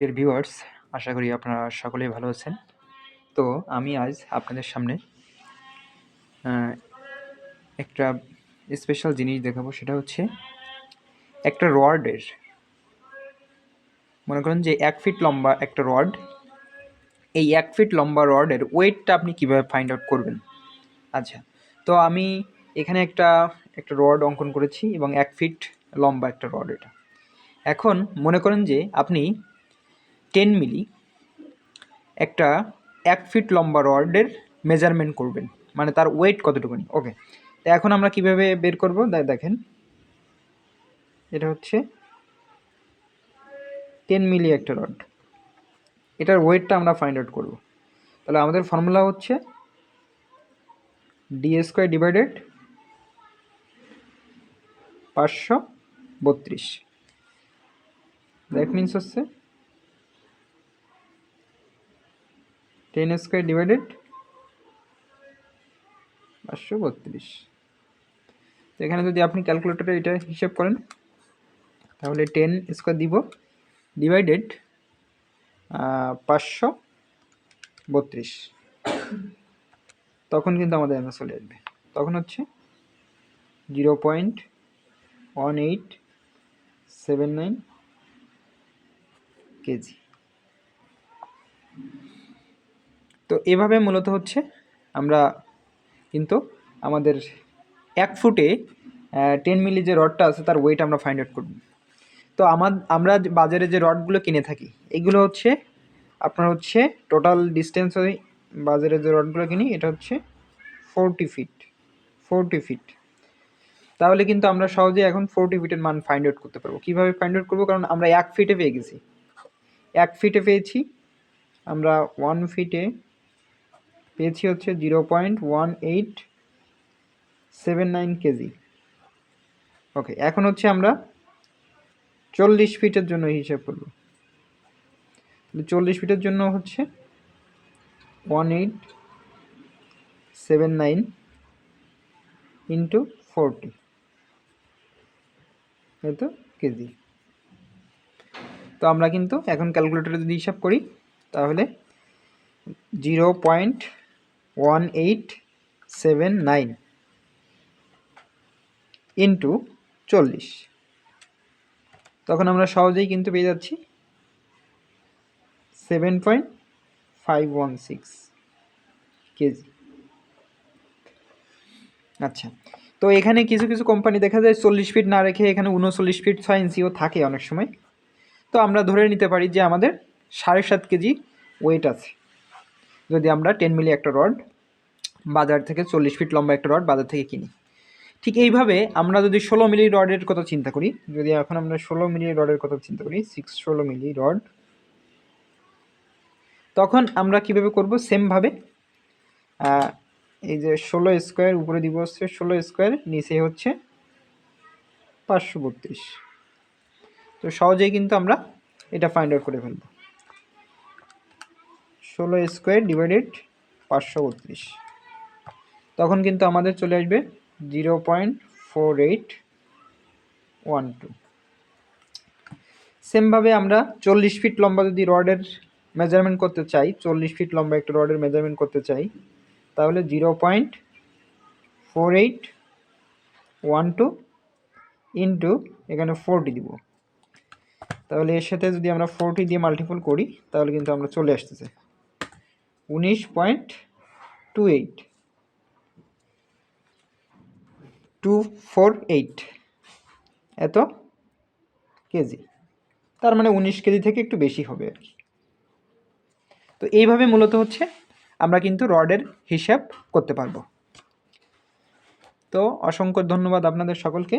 Dear viewers, আশা করি আপনারা সকলেই ভালো আছেন। তো আমি আজ আপনাদের সামনে একটা স্পেশাল জিনিস দেখাবো। সেটা হচ্ছে একটা রডের, মনে করেন যে 1 ফিট লম্বা একটা রড। এই 1 ফিট লম্বা রডের ওয়েটটা আপনি কীভাবে ফাইন্ড আউট করবেন। আচ্ছা, তো আমি এখানে একটা রড অঙ্কন করেছি এবং 1 ফিট লম্বা একটা রড এটা। এখন মনে করেন যে আপনি 10 মিলি একটা 1 ফিট লম্বা রডের মেজারমেন্ট করবেন, মানে তার ওয়েট কতটুকুনি। ওকে, তো এখন আমরা কিভাবে বের করব দেখেন, এটা হচ্ছে 10 মিলি একটা রড, এটার ওয়েটটা আমরা ফাইন্ড আউট করব। তাহলে আমাদের ফর্মুলা হচ্ছে d² ডিভাইডেড 532। দ্যাট মিনস হচ্ছে 10² ডিভাইডেড 532। তো এখানে যদি আপনি ক্যালকুলেটরে এটা হিসাব করেন তাহলে 10² দিব ডিভাইডেড 532, তখন কিন্তু আমাদের অ্যান্সার চলে আসবে। তখন হচ্ছে 0.1879 কেজি। তো এভাবে মূলত হচ্ছে আমরা কিন্তু আমাদের 1 ফুটে 10 মিলি যে রডটা আছে তার ওয়েট আমরা ফাইন্ড আউট করব। তো আমরা বাজারে যে রডগুলো কিনে থাকি এগুলো হচ্ছে আপনার হচ্ছে টোটাল ডিস্টেন্স, ওই বাজারে যে রডগুলো কিনি এটা হচ্ছে 40 ফিট। তাহলে কিন্তু আমরা সহজে এখন 40 ফিটের মান ফাইন্ড আউট করতে পারবো। কীভাবে ফাইন্ড আউট করবো? কারণ আমরা 1 ফিটে পেয়ে গেছি, 1 ফিটে পেয়েছি আমরা, 1 ফিটে পেয়েছি হচ্ছে 0.1879 কেজি। ওকে, এখন হচ্ছে আমরা 40 ফিটের জন্য হিসাব করব। 40 ফিটের জন্য হচ্ছে 1879 ইন্টু 40, তো কেজি। তো আমরা কিন্তু এখন ক্যালকুলেটরে যদি হিসাব করি তাহলে 0.1879 ইন্টু 40, তখন আমরা সহজেই কিন্তু পেয়ে যাচ্ছি 7.516 কেজি। আচ্ছা, তো এখানে কিছু কিছু কোম্পানি দেখা যায় 40 ফিট না রেখে এখানে 39 ফিট 6 ইঞ্চিও থাকে অনেক সময়। তো আমরা ধরে নিতে পারি যে আমাদের 7.5 কেজি ওয়েট আছে যদি আমরা 10 মিলি একটা রড বাজার থেকে, 40 ফিট লম্বা একটা রড বাজার থেকে কিনি। ঠিক এইভাবে আমরা যদি 16 মিলি রডের কথা চিন্তা করি, যদি এখন আমরা 16 মিলি রডের কথা চিন্তা করি, 16 মিলি রড, তখন আমরা কিভাবে করব? সেমভাবে এই যে 16² উপরে দিব হচ্ছে 16², নিচে হচ্ছে 532। তো সহজেই কিন্তু আমরা এটা ফাইন্ড আউট করে ফেলব। 16² ডিভাইডেড 532, তখন কিন্তু আমাদের চলে আসবে 0.4812। সেমভাবে আমরা 40 ফিট লম্বা যদি রডের মেজারমেন্ট করতে চাই, 40 ফিট লম্বা একটা রডের মেজারমেন্ট করতে চাই, তাহলে 0.4812 ইন্টু এখানে 40 দিব। তাহলে এর সাথে যদি আমরা 40 দিয়ে মাল্টিপল করি তাহলে কিন্তু আমরা চলে আসতেছে 19.248 এত কেজি। তার মানে 19 কেজি থেকে একটু বেশি হবে আর কি। তো এইভাবে মূলত হচ্ছে আমরা কিন্তু রডের হিসাব করতে পারবো। তো অসংখ্য ধন্যবাদ আপনাদের সকলকে।